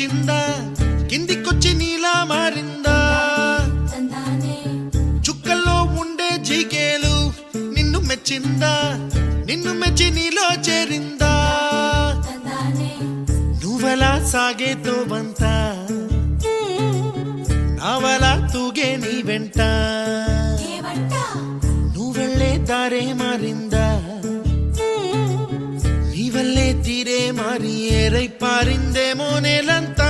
వచ్చిందా కిందికొచ్చి నీలా మారిందా చుక్కల్లో ఉండే జీకేలు నిన్ను మెచ్చిందా నిన్ను మెచ్చి నీలో చేరిందా నువ్వలా సాగేతో బంత నావలా తూగే నీ వెంట నువ్వెళ్ళే దారే మారిందా నీవల్లే తీరే మారి ఏరై పారిందేమో నేలంతా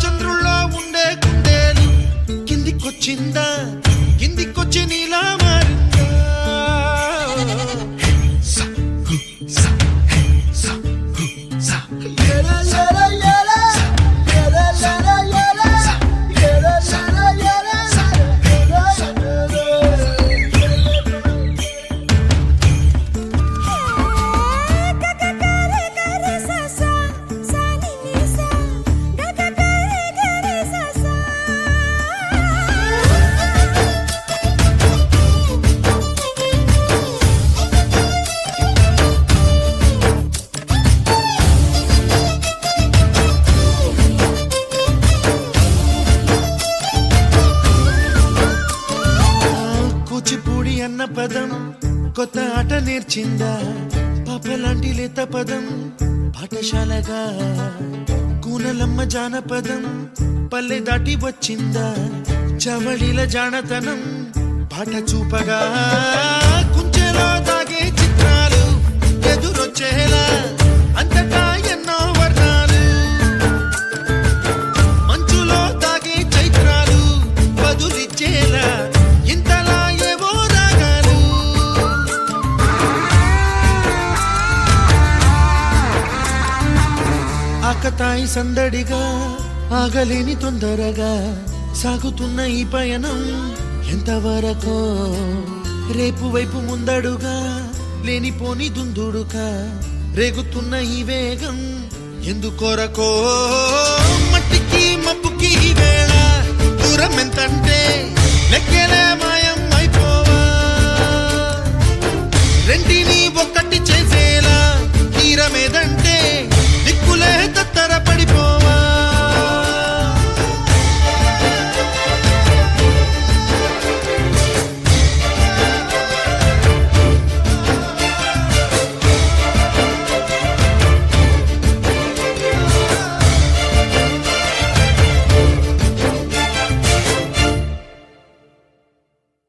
చంద్రుల్లో ఉండే గుండెలు కిందికొచ్చిందా కిందికొచ్చి నీలా మారిందా అన్న పదం కొత్త ఆట నేర్చిందా పాపలాంటి లేత పదం పాఠశాలగా కూనలమ్మ జానపదం పల్లె దాటి వచ్చిందా చవళిల జానతనం పాట చూపగా కుంచెలో దాగే చిత్రాలు ఎదురొచ్చేలా అంతటా ఎన్నో వర్ణాలు మంచులో దాగే చైత్రాలు బదులిచ్చేలా ఇంతలా ఆకతాయి సందడిగా ఆగలేని తొందరగా సాగుతున్న ఈ పయనం ఎంతవరకో రేపు వైపు ముందడుగా లేనిపోని దుందుడుగా రేగుతున్న ఈ వేగం ఎందుకొరకో మట్టికి మబ్బుకి వేళ దూరం ఎంతంటే లెక్కలే